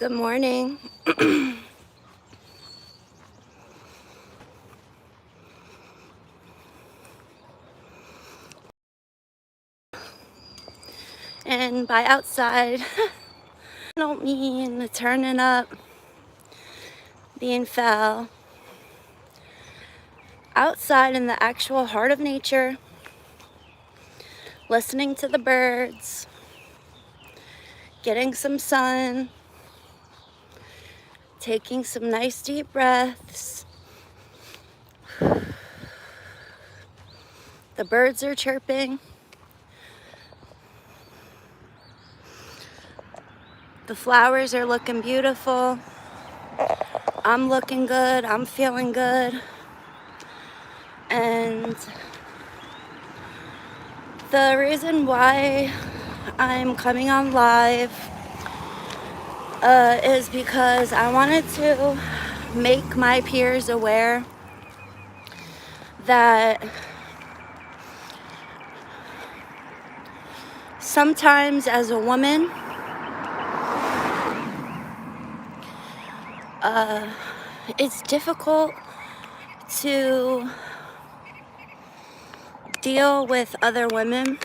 Good morning. And by outside, I don't mean turning up, being foul. Outside in the actual heart of nature, listening to the birds, getting some sun, taking some nice deep breaths. The birds are chirping. The flowers are looking beautiful. I'm looking good. I'm feeling good. And the reason why I'm coming on live is because I wanted to make my peers aware that sometimes as a woman, it's difficult to deal with other women.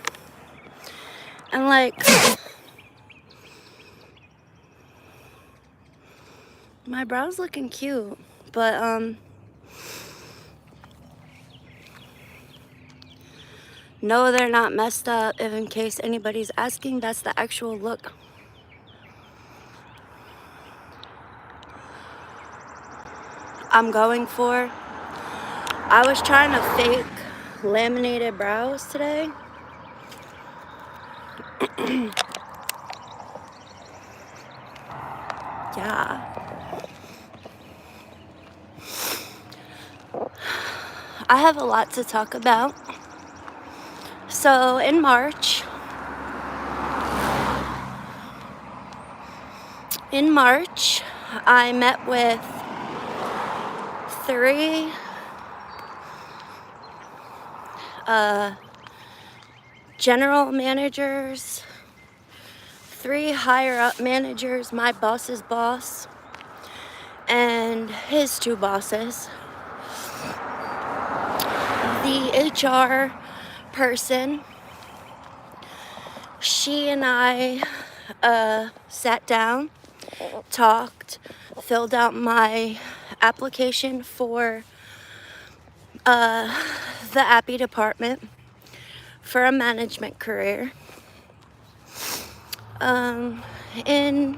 And my brow's looking cute, but no, they're not messed up. If in case anybody's asking, that's the actual look. I'm going for. I was trying to fake laminated brows today. Yeah. I have a lot to talk about. So in March, I met with 3 general managers, 3 higher up managers, my boss's boss, and his 2 bosses. The HR person, she and I sat down, talked, filled out my application for the Appy department for a management career. In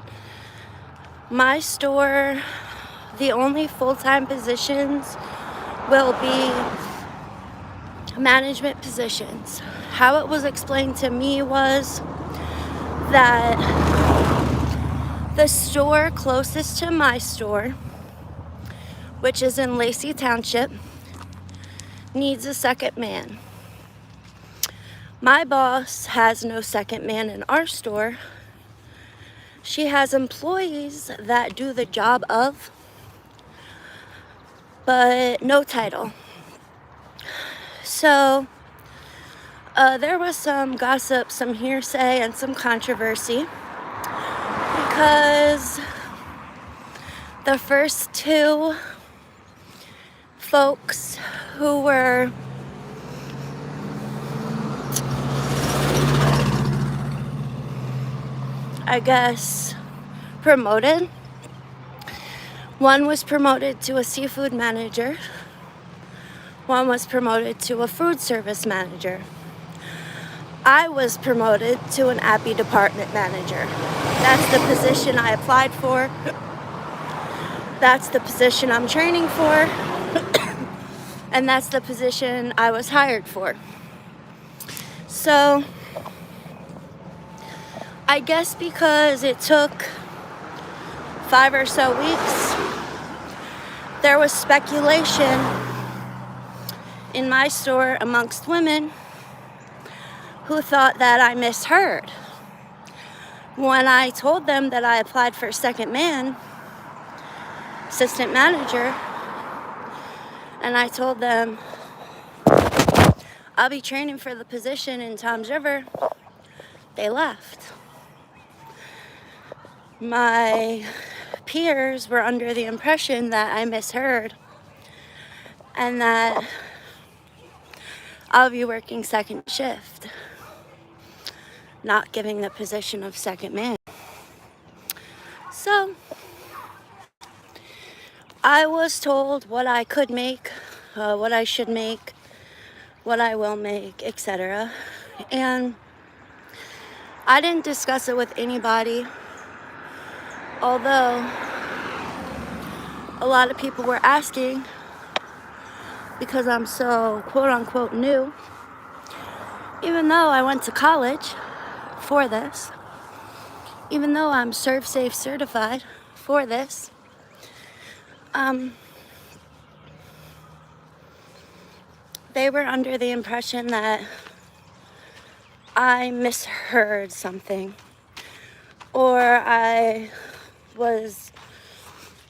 my store, the only full-time positions will be management positions. How it was explained to me was that the store closest to my store, which is in Lacey Township, needs a second man. My boss has no second man in our store. She has employees that do the job of, but no title. So there was some gossip, some hearsay, and some controversy because the first 2 folks who were promoted. One was promoted to a seafood manager. One was promoted to a food service manager. I was promoted to an Appy department manager. That's the position I applied for. That's the position I'm training for. And that's the position I was hired for. So I guess because it took 5 or so weeks, there was speculation in my store amongst women who thought that I misheard when I told them that I applied for second man, assistant manager, and I told them I'll be training for the position in Toms River. They left. My peers were under the impression that I misheard and that I'll be working second shift, not giving the position of second man. So I was told what I could make, what I should make, what I will make, etc. And I didn't discuss it with anybody, although a lot of people were asking because I'm so quote unquote new, even though I went to college for this, even though I'm ServSafe certified for this. They were under the impression that I misheard something, or I was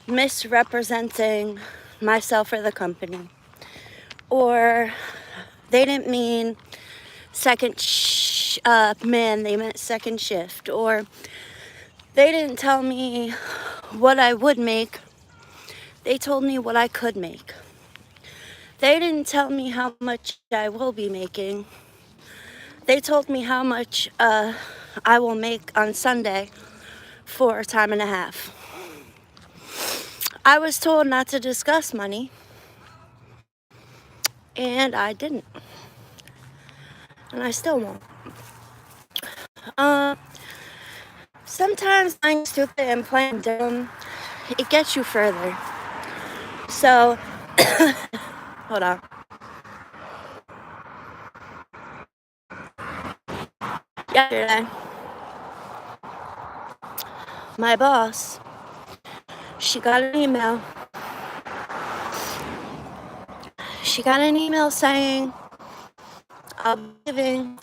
misrepresenting myself or the company, or they didn't mean second man, they meant second shift, or they didn't tell me what I would make, they told me what I could make. They didn't tell me how much I will be making. They told me how much I will make on Sunday for time and a half. I was told not to discuss money, and I didn't. And I still won't. Sometimes playing stupid and playing dumb, it gets you further. So, hold on. Yesterday, my boss, she got an email. She got an email saying, I'll be leaving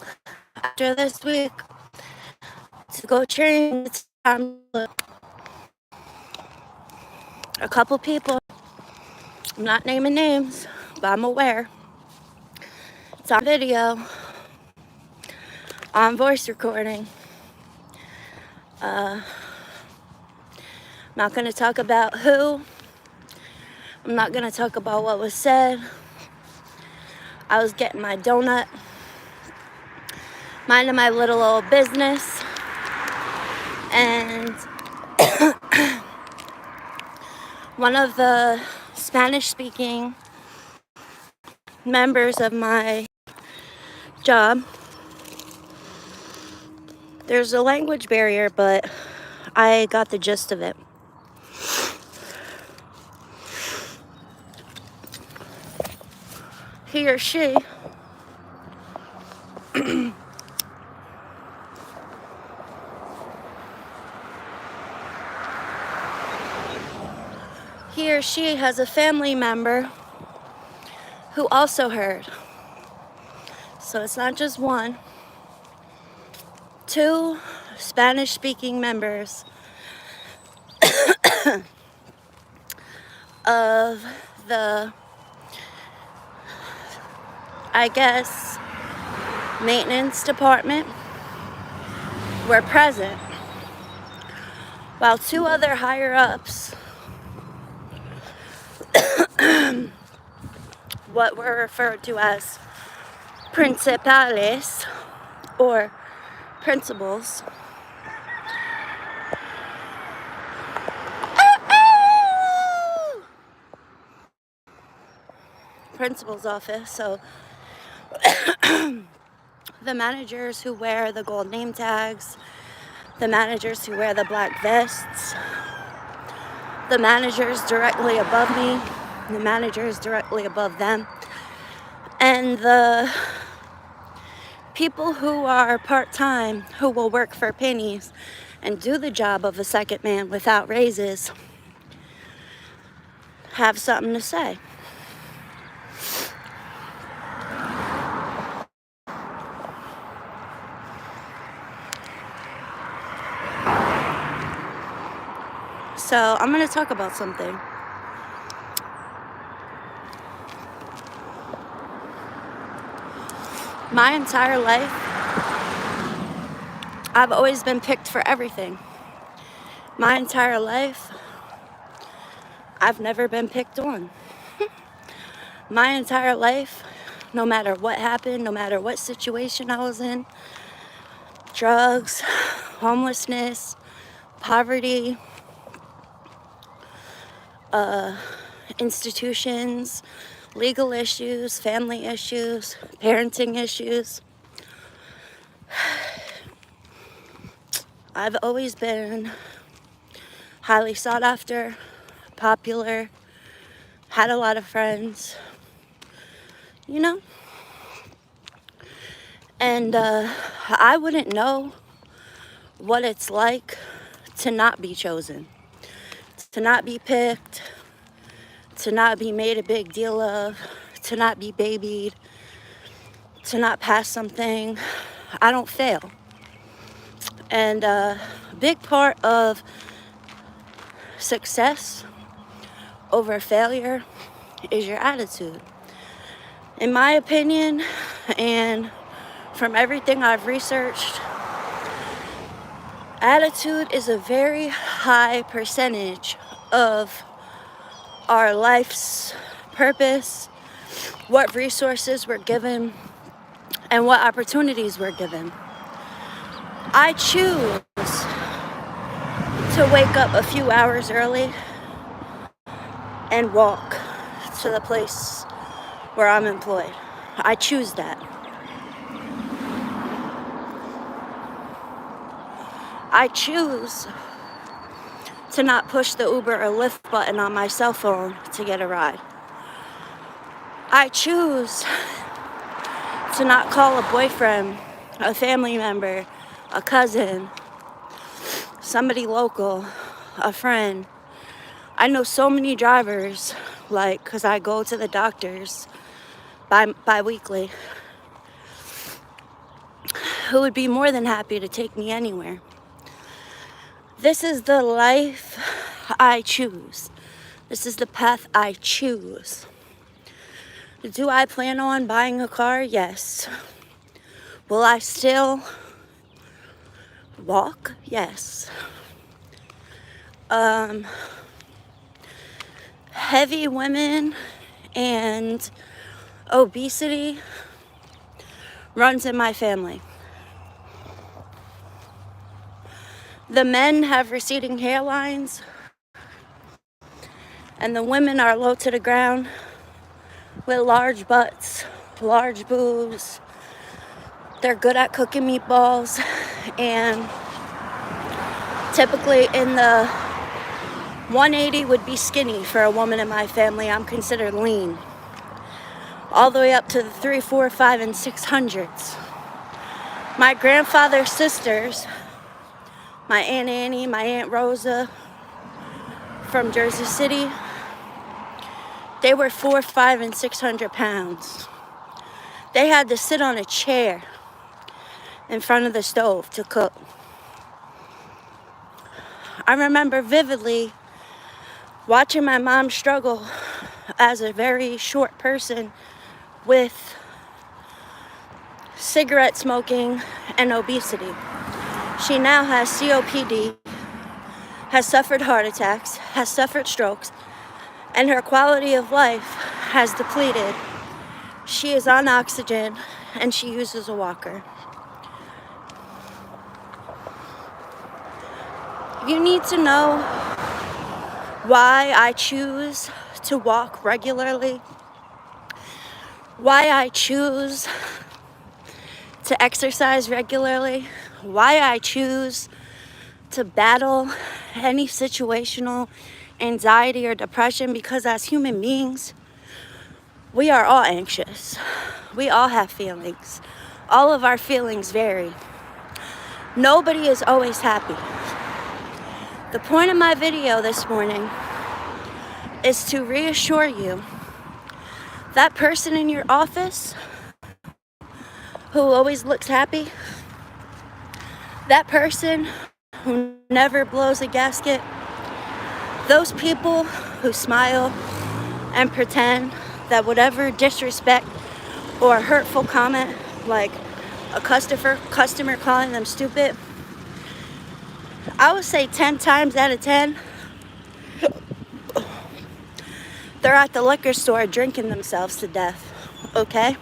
after this week to go train. It's time to look. A couple people, I'm not naming names, but I'm aware. It's on video, on voice recording. I'm not going to talk about who. I'm not going to talk about what was said. I was getting my donut, minding my little old business, and one of the Spanish-speaking members of my job, there's a language barrier, but I got the gist of it. He or she he or she has a family member who also heard. So it's not just one. 2 Spanish-speaking members of the, I guess, maintenance department were present, while 2 other higher-ups, what were referred to as principales or principals, principal's office, so the managers who wear the gold name tags, the managers who wear the black vests, the managers directly above me, the managers directly above them, and the people who are part-time, who will work for pennies and do the job of a second man without raises, have something to say. So I'm going to talk about something. My entire life, I've always been picked for everything. My entire life, I've never been picked on. My entire life, no matter what happened, no matter what situation I was in, drugs, homelessness, poverty, institutions, legal issues, family issues, parenting issues. I've always been highly sought after, popular, had a lot of friends, you know? And I wouldn't know what it's like to not be chosen, to not be picked, to not be made a big deal of, to not be babied, to not pass something. I don't fail. And a big part of success over failure is your attitude. In my opinion, and from everything I've researched, attitude is a very high percentage of our life's purpose, what resources we're given, and what opportunities we're given. I choose to wake up a few hours early and walk to the place where I'm employed. I choose that. I choose to not push the Uber or Lyft button on my cell phone to get a ride. I choose to not call a boyfriend, a family member, a cousin, somebody local, a friend. I know so many drivers, because I go to the doctors bi-weekly, who would be more than happy to take me anywhere. This is the life I choose. This is the path I choose. Do I plan on buying a car? Yes. Will I still walk? Yes. Heavy women and obesity runs in my family. The men have receding hairlines, and the women are low to the ground with large butts, large boobs. They're good at cooking meatballs, and typically in the 180 would be skinny for a woman in my family. I'm considered lean. All the way up to the 3, 4, 5, and 600s. My grandfather's sisters, my Aunt Annie, my Aunt Rosa from Jersey City, they were 4, 5, and 600 pounds. They had to sit on a chair in front of the stove to cook. I remember vividly watching my mom struggle as a very short person with cigarette smoking and obesity. She now has COPD, has suffered heart attacks, has suffered strokes, and her quality of life has depleted. She is on oxygen and she uses a walker. You need to know why I choose to walk regularly, why I choose to exercise regularly, why I choose to battle any situational anxiety or depression, because as human beings, we are all anxious. We all have feelings. All of our feelings vary. Nobody is always happy. The point of my video this morning is to reassure you that person in your office who always looks happy, that person who never blows a gasket, those people who smile and pretend that whatever disrespect or hurtful comment, like a customer calling them stupid, I would say 10 times out of 10, they're at the liquor store drinking themselves to death, okay?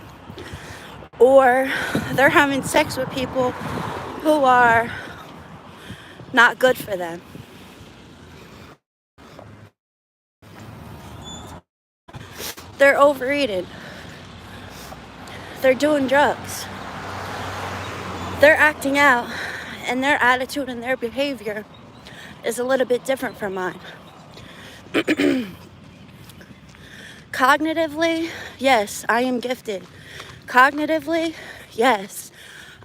Or they're having sex with people who are not good for them. They're overeating. They're doing drugs. They're acting out, and their attitude and their behavior is a little bit different from mine. Cognitively, yes, I am gifted. Cognitively, yes,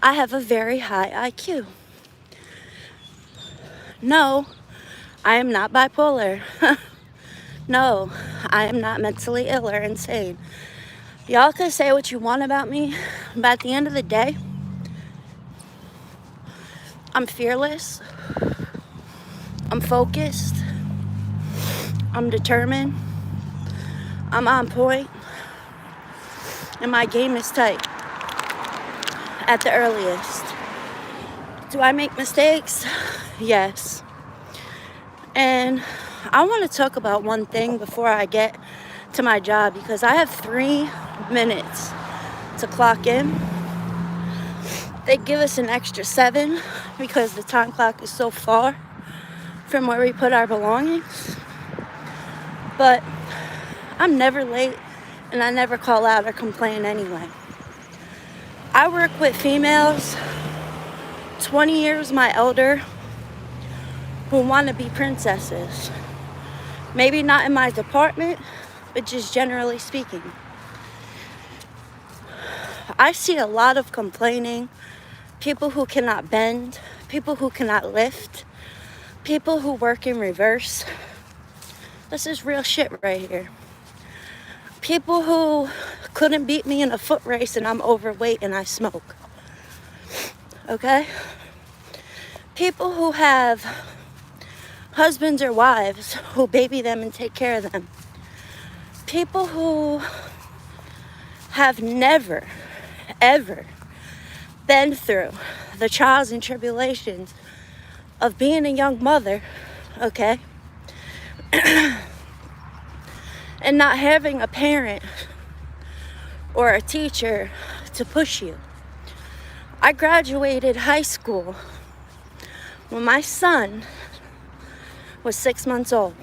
I have a very high IQ. No, I am not bipolar. No, I am not mentally ill or insane. Y'all can say what you want about me, but at the end of the day, I'm fearless. I'm focused. I'm determined. I'm on point. And my game is tight at the earliest. Do I make mistakes? Yes. And I want to talk about one thing before I get to my job, because I have 3 minutes to clock in. They give us an extra 7 because the time clock is so far from where we put our belongings. But I'm never late, and I never call out or complain anyway. I work with females 20 years my elder who want to be princesses. Maybe not in my department, but just generally speaking. I see a lot of complaining, people who cannot bend, people who cannot lift, people who work in reverse. This is real shit right here. People who couldn't beat me in a foot race and I'm overweight and I smoke. Okay? People who have husbands or wives who baby them and take care of them. People who have never, ever been through the trials and tribulations of being a young mother, okay? And not having a parent or a teacher to push you. I graduated high school when my son was 6 months old.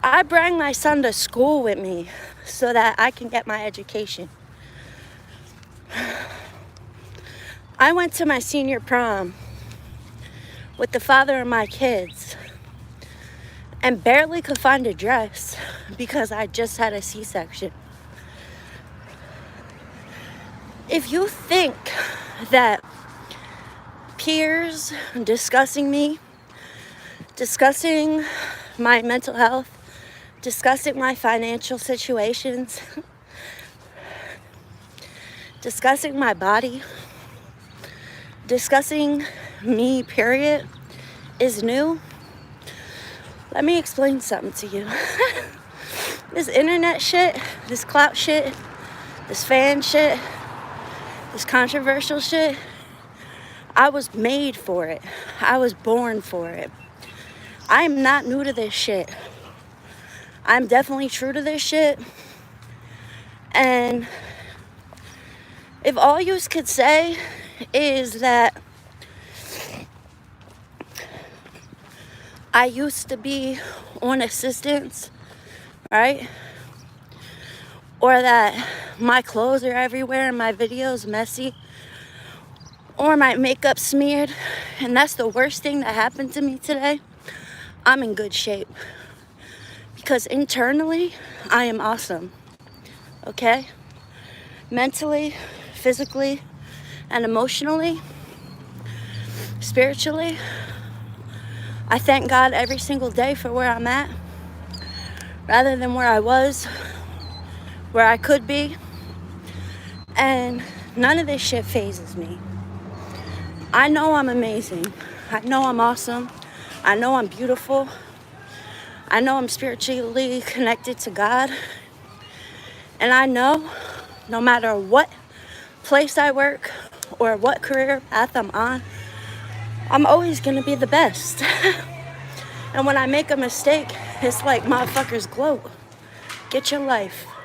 I bring my son to school with me so that I can get my education. I went to my senior prom with the father of my kids and barely could find a dress because I just had a C-section. If you think that peers discussing me, discussing my mental health, discussing my financial situations, discussing my body, discussing me, period, is new, let me explain something to you. This internet shit, this clout shit, this fan shit, this controversial shit, I was made for it. I was born for it. I'm not new to this shit. I'm definitely true to this shit. And if all you could say is that I used to be on assistance, right? Or that my clothes are everywhere and my videos messy, or my makeup smeared, and that's the worst thing that happened to me today, I'm in good shape. Because internally, I am awesome. Okay? Mentally, physically, and emotionally, spiritually, I thank God every single day for where I'm at, rather than where I was, where I could be. And none of this shit phases me. I know I'm amazing. I know I'm awesome. I know I'm beautiful. I know I'm spiritually connected to God. And I know no matter what place I work or what career path I'm on, I'm always gonna be the best. And when I make a mistake, it's like motherfuckers gloat. Get your life.